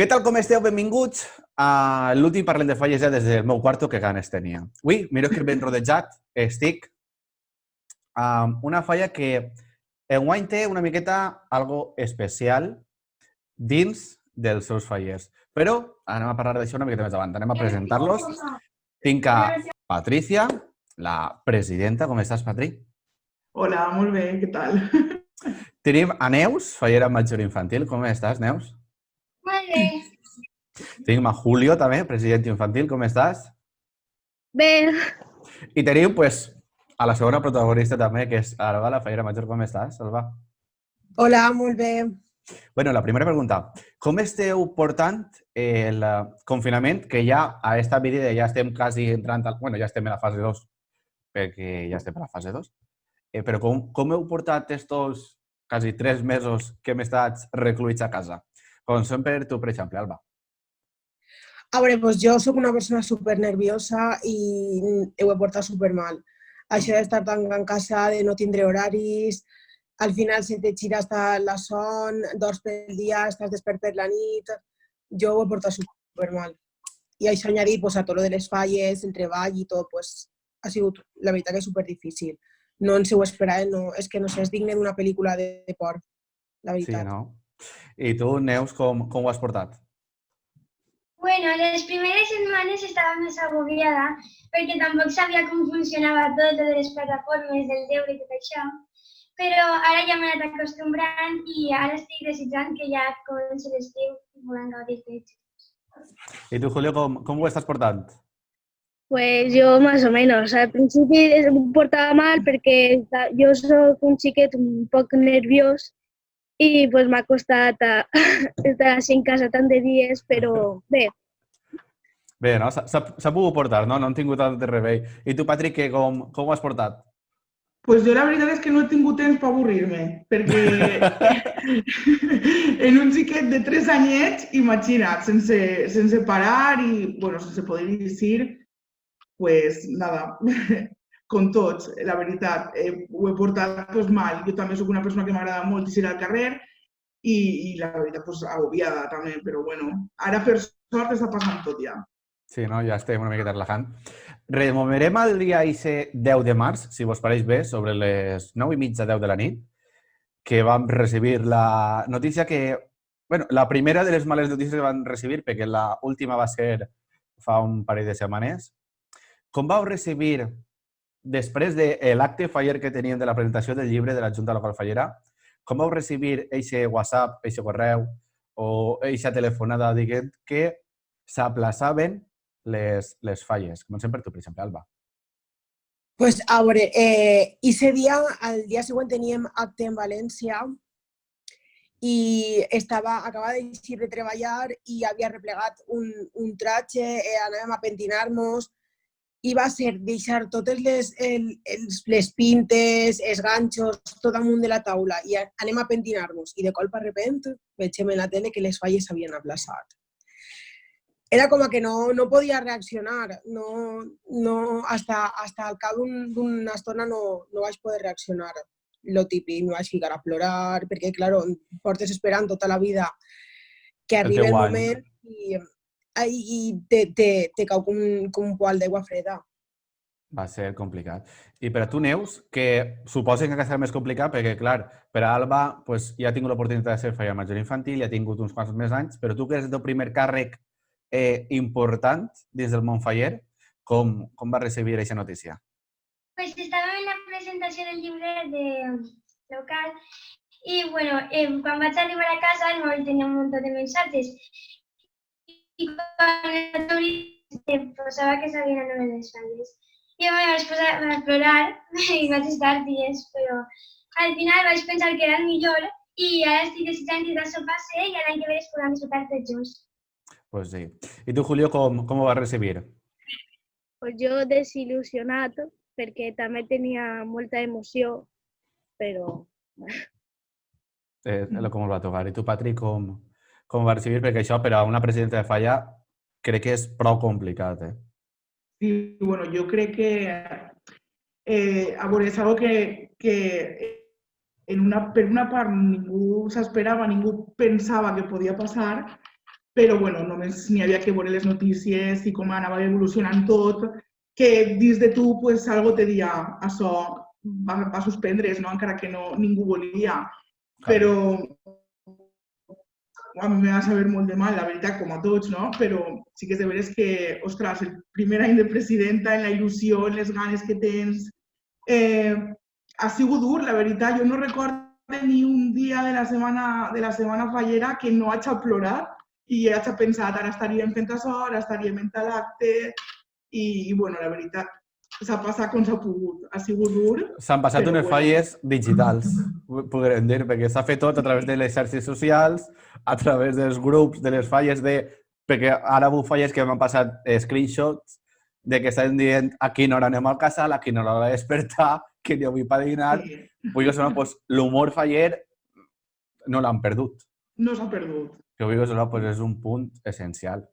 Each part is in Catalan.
Què tal, com esteu? Benvinguts a l'últim Parlem de Falles des del meu quarto, que ganes tenia. Avui, mireu que ben rodejat estic amb una falla que enguany té una miqueta algo especial dins dels seus fallers. Però anem a parlar d'això una miqueta més avant. Anem a presentar-los. Tinc a Patricia, la presidenta. Com estàs, Patri? Hola, molt bé, què tal? Tenim a Neus, fallera major infantil. Com estàs, Neus? Molt bé. Tenim a Julio, també, president infantil. Com estàs? Bé, I tenim, pues, a la segona protagonista també, que és Alba, la fallera major. Com estàs, Alba? Hola, molt bé. Bueno, la primera pregunta. Com esteu portant el confinament, que ja a esta vídeo ja estem quasi entrant, bueno, ja estem a la fase 2, perquè ja estem a la fase 2, però com heu portat estos quasi 3 mesos que hem estat recluïts a casa? Comencem per tu, per exemple, Alba. A veure, doncs jo sóc una persona super nerviosa i ho he portat super mal. Això d'estar tan en casa, de no tindre horaris, al final se te gira hasta la son, dors pel dia, estàs despert per la nit, jo ho he portat super mal. I això añadit pues, a tot lo de les falles, el treball i tot, pues, ha sigut, la veritat, que és super difícil. No ens ho esperàvem, no, és que no sé, és digne d'una pel·lícula de por, la Sí, veritat. no? I tu, Neus, com ho has portat? bueno, les primeres setmanes estava més agobiada perquè tampoc sabia com funcionava tot lo de les plataformes, del deure i tot això, però ara ja m'he anat acostumbrant i ara estic desitjant que ja comenci l'estiu i puguem gaudir tots. I tu, Julio, com ho estàs portant? Pues yo más o menos. Al principi em portava mal perquè jo soc un xiquet un poc nerviós i pues m'ha costat estar així en casa tant de dies, però bé. Bé, no? S'ha pogut portar, no? No han tingut tant de rebell. I tu, Patrick, com ho has portat? Pues jo la veritat és que no he tingut temps per avorrir-me, perquè en un xiquet de 3 anyets, imagina't, sense parar i, bueno, sense poder llegir, pues nada, con tots, la veritat, ho he portat pues, mal. Jo també sóc una persona que m'agrada molt eixir al carrer i la veritat, pues, agobiada també, però bueno, ara per sort està passant tot ja. Sí, no? Ja estem una miqueta relajant. Removerem el dia 10 de març, si vos pareix bé, sobre les 9:30, 10 de la nit, que vam recibir la notícia que... bueno, la primera de les males notícies que vam recibir, perquè l'última va ser fa un parell de setmanes. Com vau recibir, després de l'acte faller que teníem de la presentació del llibre de la Junta Local Fallera, com vau recibir eixe WhatsApp, eixe correu o eixa telefonada dient que s'aplaçaven les falles? Comencem per tu, per exemple, Alba. Pues a veure, ese dia, al dia següent teníem acte en València i acabava d'eixir de treballar i havia replegat un tratge, anàvem a pentinar-nos i va ser deixar totes les pintes, els ganxos, tot damunt de la taula i anem a pentinar-nos. I de colp a repent veiem en la tele que les falles s'havien aplaçat. Era com que no podia reaccionar, hasta al cap d'una estona no vaig poder reaccionar. Lo típic, me vaig ficar a plorar, perquè, clar, portes esperant tota la vida que arribi el moment i te cau com un poal d'aigua freda. Va ser complicat. I per a tu, Neus, que suposen que serà més complicat perquè, clar, per a Alba pues, ja ha tingut l'oportunitat de ser falla major infantil, ja ha tingut uns quants més anys, però tu que és el teu primer càrrec important dins del món faller, com va recibir aquesta notícia? Pues estàvem en la presentació del llibre local i, bueno, quan vaig arribar a casa el mòbil tenia un munt de missatges i quan posava que s'havien anul·lat les falles. Jo me vaig posar a plorar i vaig estar dies, però al final vaig pensar que era el millor i ara estic desitjant que això passi i l'any que ve es podran disfrutar tots junts. Pues sí. I tu, Julio, com ho vas recibir? Pues jo desil·lusionat perquè també tenia molta emoció, però... Com us va tocar. I tu, Patrick, com ho vas recibir? Perquè això, per a una presidenta de falla, crec que és prou complicat, Sí, bueno, jo crec que a veure, és algo que per una part ningú s'esperava, ningú pensava que podia passar, però bueno, només n'hi havia que veure les notícies i com anava evolucionant tot, que dins de tu pues, algo te dia això va suspendre's, no? Encara que no, ningú volia. Però a mi me va saber molt de mal, la veritat, com a tots, no? Però sí que és de veres que, ostres, el primer any de presidenta, en la il·lusió, en les ganes que tens, ha sigut dur, la veritat. Jo no recordo ni un dia de la setmana fallera que no hagi plorat i hagi pensat, ara estaríem fent això, ara estaríem en tal acte i bueno, la veritat, s'ha passat com s'ha pogut. Ha sigut dur. S'han passat unes falles digitals, podrem dir, perquè s'ha fet tot a través de les xarxes socials, a través dels grups, de les falles perquè ara vull falles que m'han passat screenshots de que estan dient a quina hora anem al casal, a quina hora a despertar, que jo vull per dinar. Sí. Vull dir, pues, l'humor faller no l'han perdut. No s'ha perdut. Que vull dir, pues, és un punt essencial.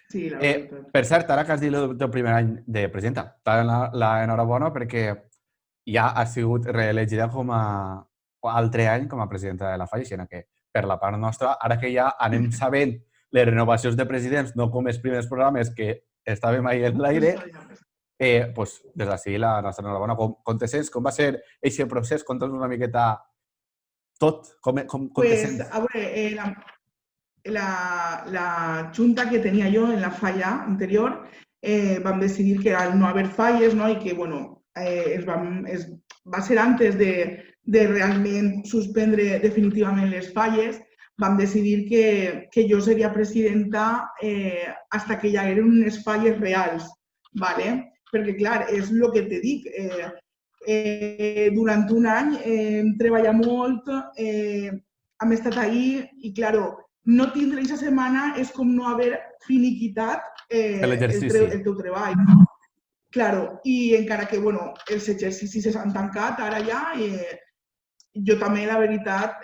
Sí, la veritat. Per cert, ara que has dit el teu primer any de presidenta, t'ha donat l'enhorabona perquè ja has sigut reelegida com a altre any com a presidenta de la Falla, així que per la part nostra, ara que ja anem sabent les renovacions de presidents, no com els primers programes que estàvem ahí en l'aire, pues, des d'ací la nostra enhorabona. Com te sents? Com va ser aquest procés? Conta'ns una miqueta tot. Com te sents? A veure, la junta que tenia jo en la falla anterior vam decidir que al no haver falles, no, i que bueno, va ser antes de realment suspendre definitivament les falles, vam decidir que jo seria presidenta fins que hi hagueren unes falles reals, ¿vale? Perquè clar, és el que te dic, durant un any hem treballat molt, hem estat ahí i claro, no tindre aquesta setmana és com no haver finiquitat el teu treball. No? Claro, i encara que bueno, els exercicis s'han tancat ara ja, jo també, la veritat,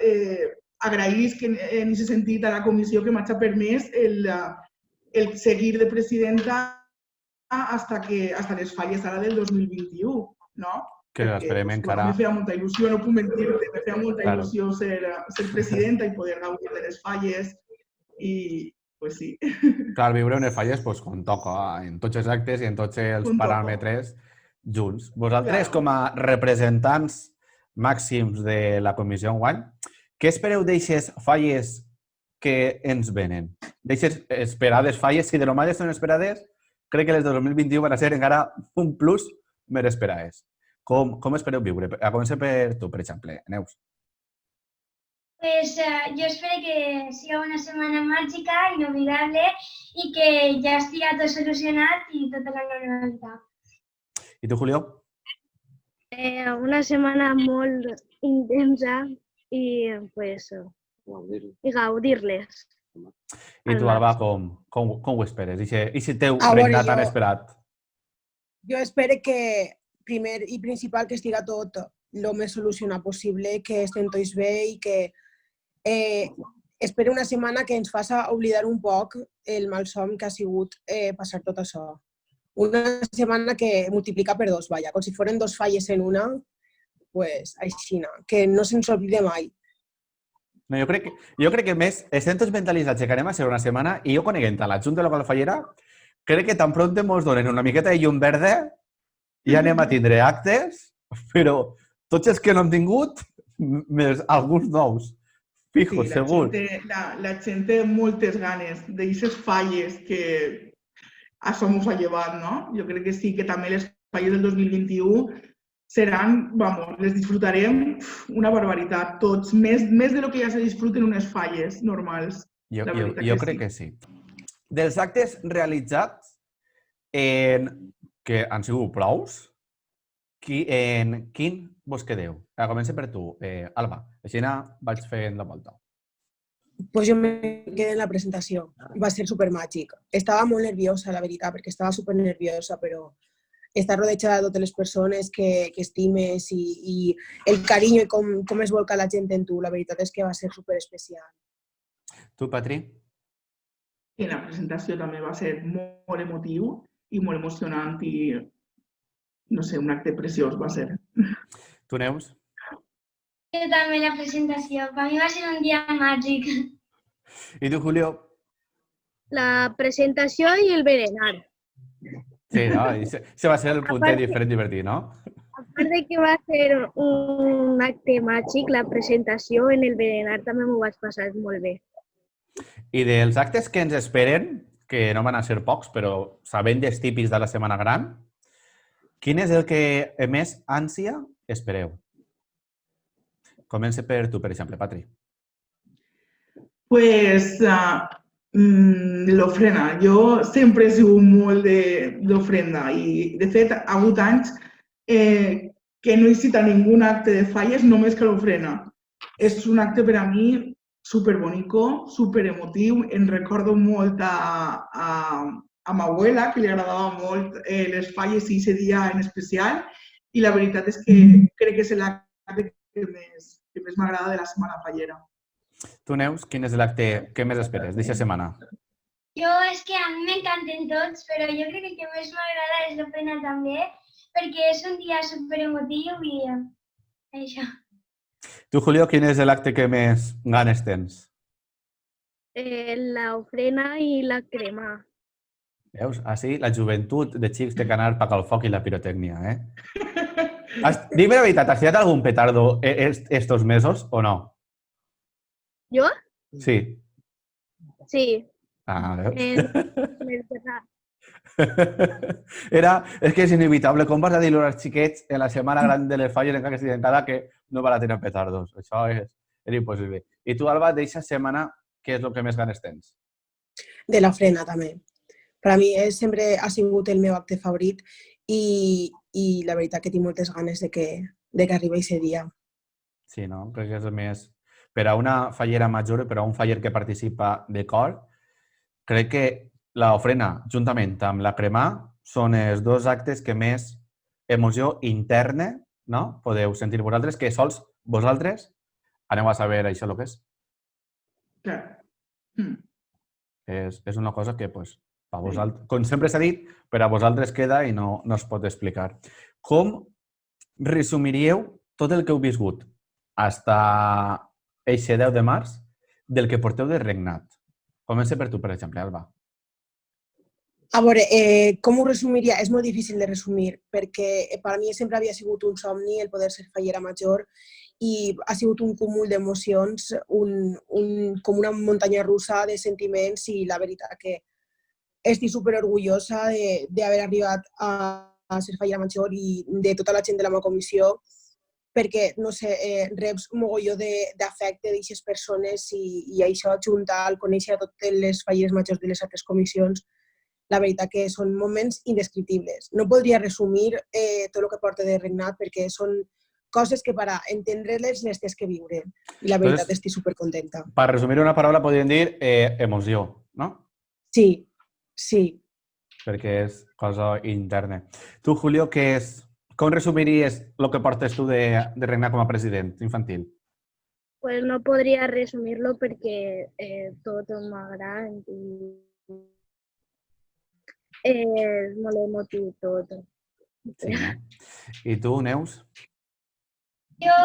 agraïsc en aquest sentit a la comissió que m'ha permès el seguir de presidenta hasta les falles ara del 2021, no? Que esperem encara... Me feia molta il·lusió, no puc mentir-te, me feia molta il·lusió ser presidenta i poder gaudir de les falles i, pues sí. Clar, viure unes falles, pues, com toca, en tots els actes i en tots els paràmetres junts. Vosaltres, com a representants màxims de la comissió enguany, què espereu d'eixes falles que ens venen? D'eixes esperades falles, si de lo males són esperades, crec que les de 2021 van a ser encara un plus més esperades. Com espereu viure? A començar per tu, per exemple, Neus. Pues jo espero que siga una setmana màgica, inolvidable i que ja estigui tot solucionat i tota la normalitat. I tu, Julio? Una setmana molt intensa i pues, gaudir-les. I tu, Alba, com ho esperes? I si teu regnat tan esperat? Jo espero que, primer i principal, que estiga tot el més solucionat possible, que estem tots bé i que espero una setmana que ens faci oblidar un poc el malson que ha sigut passar tot això. Una setmana que multiplica per dos, vaja, com si foren dos falles en una, pues així, que no se'ns oblide mai. No, jo crec que més estem tots mentalitzats que anem a ser una setmana i jo coneguent a la Junta Local Fallera, crec que tan pront ens donen una miqueta de llum verda i anem a tindre actes, però tots els que no hem tingut, més alguns nous. Fijo, segur. La gent té moltes ganes d'aixes falles que això m'ho ha llevat, no? Jo crec que sí, que també les falles del 2021 seran, vamos, les disfrutarem una barbaritat, tots, més de lo que ja se disfruten unes falles normals. Jo crec que sí. Dels actes realitzats, que han sigut prous, en quin vos quedeu? A començar per tu, Alba. Així vaig fent la volta. Pues jo me quedé en la presentació. Va ser supermàgic. Estava molt nerviosa, la veritat, perquè estava supernerviosa, però estar rodejada de totes les persones que estimes i el carinyo i com es volca la gent en tu, la veritat és que va ser superespecial. Tu, Patri? I la presentació també va ser molt emotiu i molt emocionant i, no sé, un acte preciós va ser. Tu, Neus? Jo també la presentació. Per mi va ser un dia màgic. I tu, Julio? la presentació i el berenar. Sí, no? I se va ser el puntet diferent divertit, no? A part de que va ser un acte màgic, la presentació en el berenar també m'ho vaig passar molt bé. I dels actes que ens esperen, que no van a ser pocs, però sabent dels típics de la Setmana Gran, quin és el que més ànsia espereu? Comença per tu, per exemple, Patri. Pues l'ofrena. Jo sempre he sigut molt d'ofrenda i, de fet, ha hagut anys que no he citat ningú acte de falles, només que l'ofrena. És un acte per a mi superbonico, superemotiu. Em recordo molt a ma abuela, que li agradava molt les falles i aquest dia en especial. I la veritat és que crec que és l'acte que més m'agrada de la Setmana Fallera. Tu, Neus, quin és l'acte que més esperes d'aquesta setmana? Jo és que a mi m'encanten tots, però jo crec que el que més m'agrada és l'ofrena també, perquè és un dia superemotiu i això. Tu, Julio, quin és l'acte que més ganes tens? L'ofrena i la crema. Veus? Així la joventut de xics té que anar per al foc i la pirotècnia, eh? Dime la veritat, has tirat algun petardo estos mesos o no? Jo? Sí. Sí. Ah, veus? En el berenar. És que és inevitable. Com vas a dir-lo als xiquets en la setmana gran de les falles encara que estiguen cada que no van a tenir petardos? Això és impossible. I tu, Alba, d'eixa setmana, què és el que més ganes tens? De l'ofrena, també. Per a mi sempre ha sigut el meu acte favorit i la veritat que tinc moltes ganes de que arribi aquest dia. Sí, no? Crec que és més... Per a una fallera major i per a un faller que participa de cor, crec que l'ofrena, juntament amb la cremà, són els dos actes que més emoció interna, no? Podeu sentir vosaltres, que sols vosaltres aneu a saber això el que és. Clar. És una cosa que, pues, per vosaltres, com sempre s'ha dit, per a vosaltres queda i no es pot explicar. Com resumiríeu tot el que heu viscut fins eixe 10 de març del que porteu de regnat? Comença per tu, per exemple, Alba. A veure, com ho resumiria? És molt difícil de resumir, perquè per a mi sempre havia sigut un somni el poder ser fallera major i ha sigut un cúmul d'emocions, com una muntanya russa de sentiments i la veritat que estic superorgullosa d'haver arribat a ser fallera major i de tota la gent de la meva comissió, perquè, no sé, reps un mogolló d'afecte d'aquestes persones i això, juntar al conèixer a totes les falleres majors de les altres comissions, la veritat que són moments indescriptibles. No podria resumir tot el que porta de regnat perquè són coses que per a entendre-les les tens que viure. I la veritat estic supercontenta. Per resumir una paraula podríem dir emoció, no? Sí, sí. Perquè és cosa interna. Tu, Julio, com resumiries el que portes tu de regnar com a president infantil? Pues no podria resumir-lo perquè tot m'agrada i és molt emotiu tot. Sí, no? I tu, Neus? Jo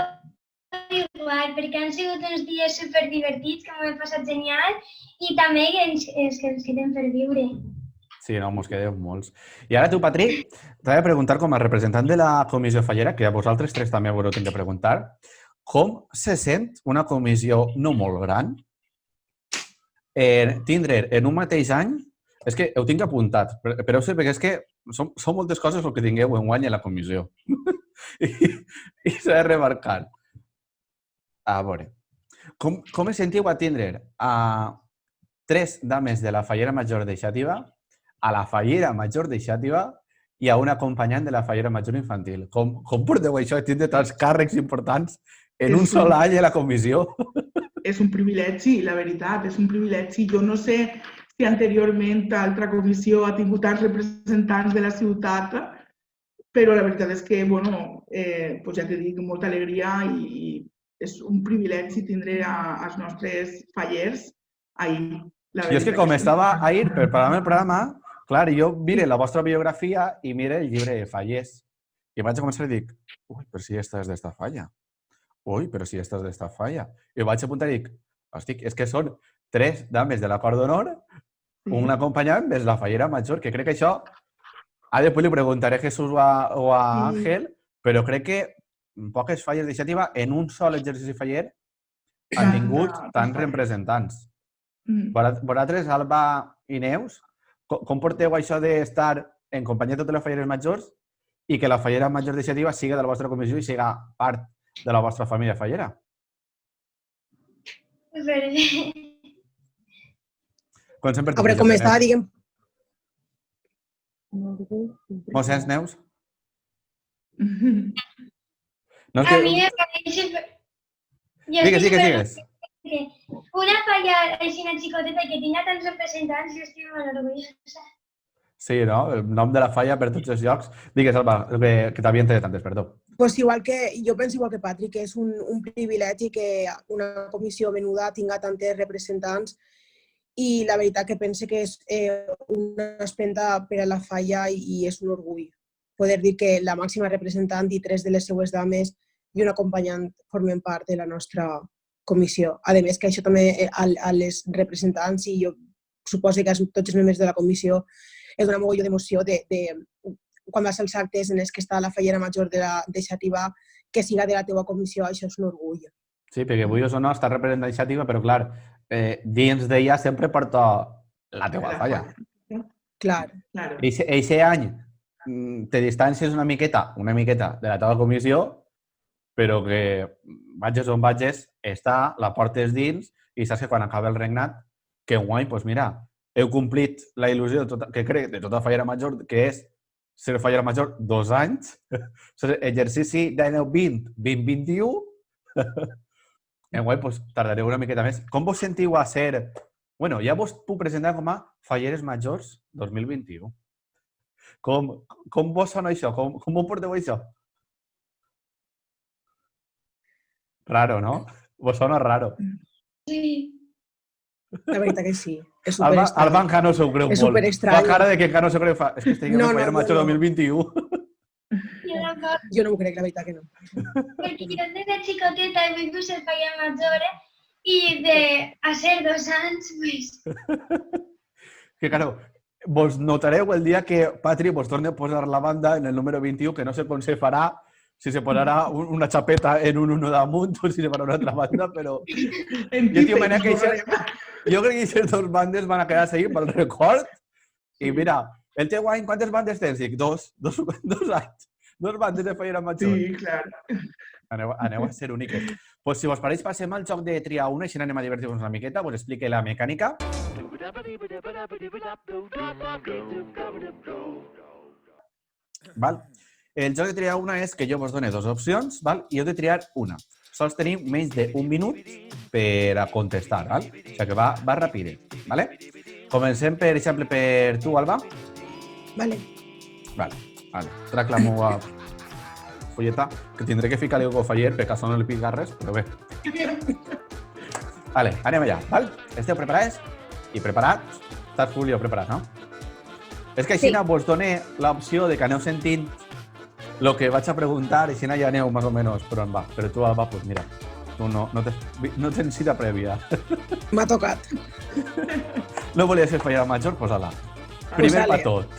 igual, perquè han sigut uns dies superdivertits que m'ho he passat genial i també que ens quedem per viure. Sí, no, mos quedeu molts. I ara tu, Patrick, t'he de preguntar com a representant de la comissió fallera, que a vosaltres tres també us ho tinc de preguntar, com se sent una comissió no molt gran tindre en un mateix any, és que ho tinc apuntat, però sé perquè és que són moltes coses el que tingueu en guany a la comissió. I s'ha de remarcar. A veure, com es sentiu a tindre a 3 dames de la fallera major de Xàtiva, a la fallera major de Xàtiva i a un acompanyant de la fallera major infantil? Com porteu això de tindre tants càrrecs importants en un sol any a la comissió? És un privilegi, la veritat, és un privilegi. Jo no sé si anteriorment l'altra comissió ha tingut tants representants de la ciutat, però la veritat és que, bueno, ja t'he dit, molta alegria i és un privilegi tindre els nostres fallers ahir. Jo és que com estava ahir per preparar el programa, clar, jo mire la vostra biografia i mire el llibre de falles. I vaig a començar i dic, ui, però si esta és d'esta falla. Ui, però si esta és d'esta falla. I vaig apuntar i dic, hosti, és que són 3 dames de la Cort d'Honor un acompanyant és la fallera major, que crec que això... Ara després li preguntaré a Jesús o a Àngel, però crec que poques falles d'iniciativa en un sol exercici faller han tingut tants representants. Vosaltres, Alba i Neus, com porteu això d'estar en companyia de totes les falleres majors i que la fallera major d'iniciativa siga de la vostra comissió i siga part de la vostra família fallera? Com sempre... A veure, com està, diguem... M'ho sents, Neus? No, A mi em pareix... Digues. Una falla així una xicoteta que tinga tants representants, jo estic molt orgullosa. Sí, no? El nom de la falla per tots els llocs. Digues, Alba, que t'havia entret antes, perdó. Pues igual que, jo penso igual que Patrick, que és un privilegi que una comissió menuda tinga tantes representants i la veritat que pense que és una espenta per a la falla i és un orgull poder dir que la màxima representant i 3 de les seues dames i un acompanyant formen part de la nostra comissió. A més, que això també a les representants i jo suposo que a tots els membres de la comissió és una mogolló d'emoció de quan vas als actes en els que està la fallera major de la deixativa, que siga de la teua comissió, això és un orgull. Sí, perquè avui o no està representant d'iniciativa, però clar, dins d'ella sempre porta la teua falla. Clar. Eixe any te distàncies una miqueta de la teva comissió, però que vagis on vagis, està, la portes dins i saps que quan acaba el regnat, que guai, doncs mira, heu complit la il·lusió que crec de tota fallera major, que és ser fallera major 2 anys, exercici d'any 20, 2021, guai, doncs tardareu una miqueta més. Com vos sentiu a ser... Bueno, ja vos puc presentar com a falleres majors 2021. Com vos sona això? Com ho porteu això? Raro, no? Vos sona raro. Sí. La veritat que sí. És superestrany. Alba encara no s'ho creu molt. És superestrany. Fa cara de que encara no s'ho creu. És que estic en fallera major 2021. Jo no m'ho crec, la veritat que no. Perquè jo des de xicoteta he vingut ser fallera major i a ser 2 anys, pues... Que, claro, vos notareu el dia que Patri vos torni a posar la banda en el número 21, que no sé com se farà, si se posarà una xapeta en un 1 damunt o si se farà una altra banda, però... Jo crec que aquestes 2 bandes van a quedar seguint pel record. I mira, el teu any, quantes bandes tens? Dic, 2 anys. 2 bandes de fallera major. Sí, clar. Aneu a ser úniques. Pues si vos pareix, passem al joc de triar una i si anem a divertir-nos una miqueta, vos explique la mecànica. Val? El joc de triar una és que jo vos dono 2 opcions, val? I heu de triar una. Sols tenim menys d'1 minut per a contestar, val? O sigui que va rapidet, vale? Comencem, per exemple, per tu, Alba. Vale. Trac la meva fulleta, que tindré que ficar-li algú faller, perquè això no li pica res, però bé. Vale, anem allà, val? Esteu preparats? I preparats? Estàs full i preparat, no? És que així vos dono l'opció de que aneu sentint el que vaig a preguntar i així ja aneu més o menys per on va. Però tu, Alba, doncs mira, tu no tens cita prèvia. M'ha tocat. No volia ser fallera major? Posa-la. Primer per tot.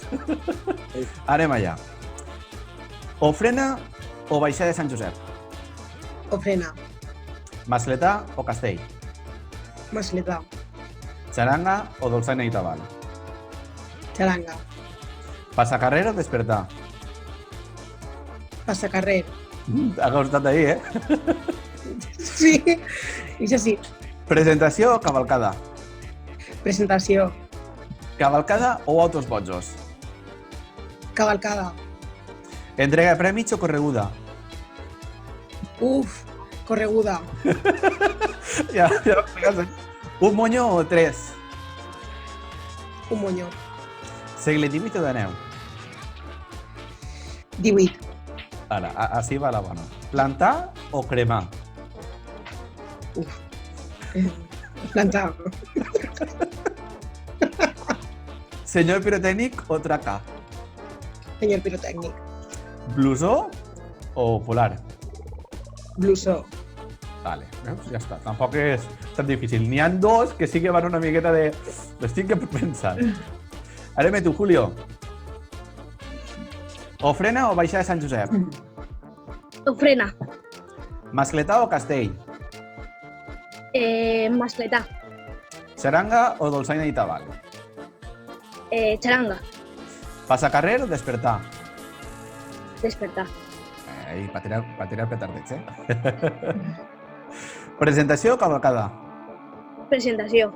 Anem allà. Ofrena o baixada de Sant Josep? Ofrena. Masletà o Castell? Masletà. Xaranga o dolçaina i tabal? Xaranga. Passacarrer o despertar? Passacarrer. Ha costat ahir, Sí, això sí. Presentació o cavalcada? Presentació. Cavalcada o autos bojos? Cavalcada. Entrega de premis o correguda? Correguda. Ja m'expliques. Un monyo o 3? Un monyo. Segle 18 o de neu? 18. Ara, així va la bona. Plantar o cremar? Plantar. Senyor pirotècnic o traca? Senyor pirotècnic. Blusó o polar? Blusó. Vale, veus? Ja està. Tampoc és tan difícil. N'hi ha dos que sí que van una miqueta de... L'estic pensant. Anem a tu, Julio. Ofrena o Baixada de Sant Josep? Ofrena. Mascletà o Castell? Mascletà. Xaranga o dolçaina i tabal? Xaranga. Passacarrer o despertar? Despertar. I pa tirar petardets, eh? Presentació o cavalcada? Presentació.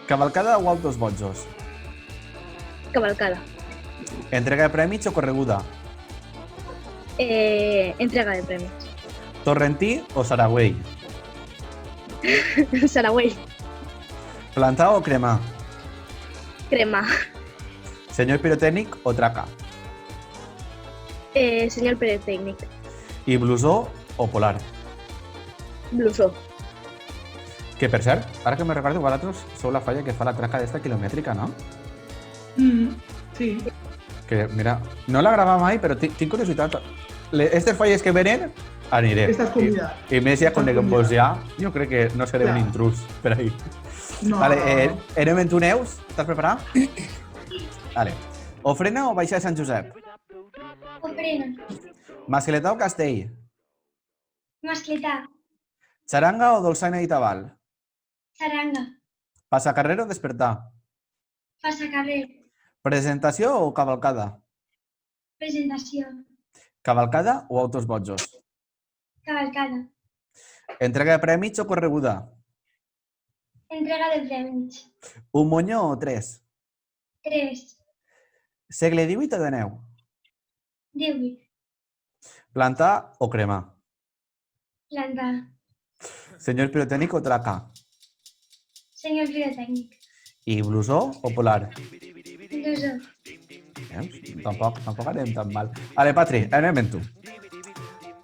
Cavalcada o autos bojos? Cavalcada. Entrega de premis o correguda? Entrega de premis. Torrentí o Saragüell? Saragüell. Plantar o cremar? Crema. Senyor pirotècnic o traca? Senyal pirotècnic. I blusó o polar? Blusó. Que, per cert, ara que me recordo, vosaltres sou la falla que fa la traca d'esta quilomètrica, no? Sí. Que, mira, no la grava mai, però tinc curiositat. Estes falles que venen, aniré. Estàs convidat. I més ja coneguem vos ja, jo crec que no seré Clar. un intrus per ahí. No, Vale, no. anem en tu, Neus? Estàs preparat? Vale. Ofrena o Baixada de Sant Josep? Ofrena. Mascletà o Castell? Mascletà. Xaranga o dolçaina i tabal? Xaranga. Passacarrer o despertar? Passacarrer. Presentació o cavalcada? Presentació. Cavalcada o autos bojos? Cavalcada. Entrega de premis o correguda? Entrega de premis. Un monyó o tres? 3. Segle XVIII o de neu? 18. Plantar o cremar? Plantar. Senyor pirotècnic o traca? Senyor pirotècnic. I blusó o polar? Blusó. Veus? Tampoc anem tan mal. Vale, Patri, anem en tu.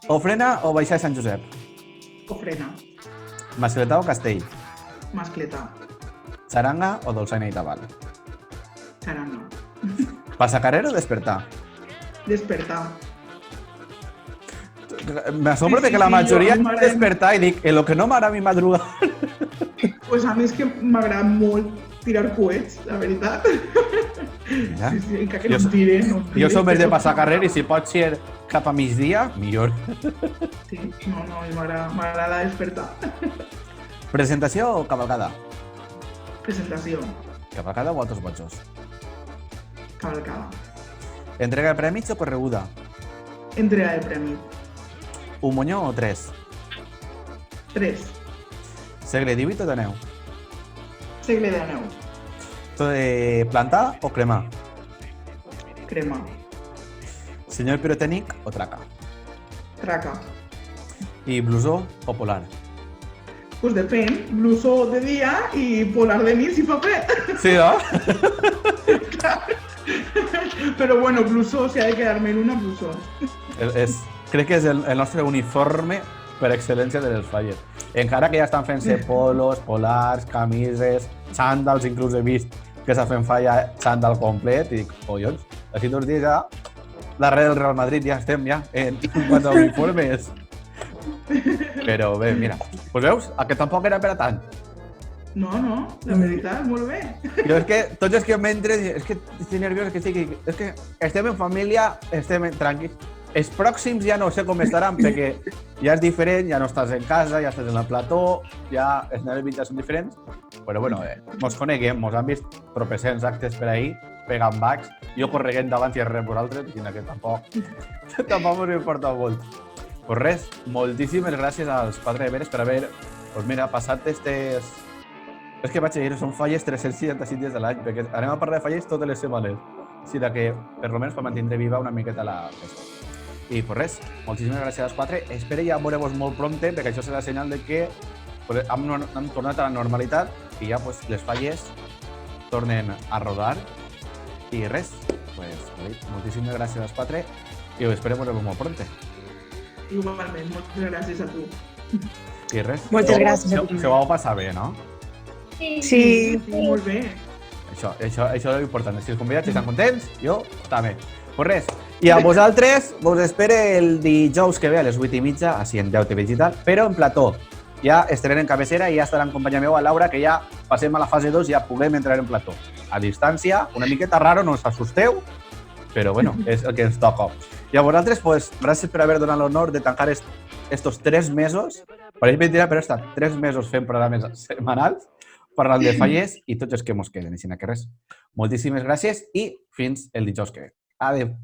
Ofrena o Baixada de Sant Josep? Ofrena. Mascletà o Castell? Mascletà. Xaranga o dolçaina i tabal? Xaranga. Passacarrer o despertar? Despertar. M'assombra Sí, que la majoria jo, a mi m'agrada- despertar i dic, en lo que no m'agrada a mi madrugar. Pues a mi és que m'agrada molt tirar coets, la veritat. Mira. Sí, encara que no em tire. No em tire, Jo som més de però- passar carrer i si pot ser cap a migdia, millor. Sí, no, a mi m'agrada despertar. Presentació o cavalcada? Presentació. Cavalcada o altres bojos? Cavalcada. Entrega de premis o correguda? Entrega de premi. Un monyó o tres? 3. Segle XVIII o de neu? Segle de neu. Plantar o cremar? Crema. Senyor pirotècnic o traca? Traca. I blusó o polar? Pues depèn. Blusó de dia i polar de nit si fa fred. Sí, no? Però bueno, blusó, si ha de quedar-me en una, blusó. Crec que és el nostre uniforme per excel·lència dels Fallers. Encara que ja estan fent-se polos, polars, camises, xàndals, inclús he vist que s'ha fent falla xàndal complet i dic, collons, així 2 dies ja, darrere del Real Madrid ja estem ja en quant a uniformes. Però bé, mira, pues veus, que tampoc era per a tant. No, la veritat, molt bé. Jo és que tots els que m'entres, és que estic nerviós, és que estem en família, estem tranquils. Els pròxims ja no sé com estaran, perquè ja és diferent, ja no estàs en casa, ja estàs en el plató, ja els nervis ja són diferents. Però bueno, mos coneguem, mos han vist tropecents actes per ahir, pegant bacs, jo correguent davant i res vosaltres, sinó que tampoc us importa molt. Pues res, moltíssimes gràcies als Quatre Veres per haver, pues mira, passat estes... És que vaig dir, són falles 365 dies de l'any, perquè anem a parlar de falles totes les setmanes. Així que, per almenys, per mantenir viva una miqueta la festa. I, pues res, moltíssimes gràcies als quatre. Espero ja veure-vos molt prompte, perquè això serà senyal de que pues, hem tornat a la normalitat i ja pues, les falles tornen a rodar. I res, pues, moltíssimes gràcies als quatre i espero veure-vos molt prompte. Igualment, moltes gràcies a tu. I res. Moltes gràcies a tu. Se ho vau passar bé, no? Sí. Sí. Molt bé. Això és l'important. Si els convidats estan contents, jo també. Pues res. I a vosaltres vos espere el dijous que ve a les 8:30 així en 10 TV Digital, però en plató. Ja estarem en cabecera i ja estarà en companyia meva Laura, que ja passem a la fase 2 i ja puguem entrar en plató. A distància, una miqueta raro, no us assusteu, però bueno, és el que ens toca. I a vosaltres, pues, gràcies per haver donat l'honor de tancar estos 3 mesos. Pareix mentira, però he estat 3 mesos fent programes setmanals, parlant de falles i tots els que mos queden. Així que res, moltíssimes gràcies i fins el dijous que ve. Adéu.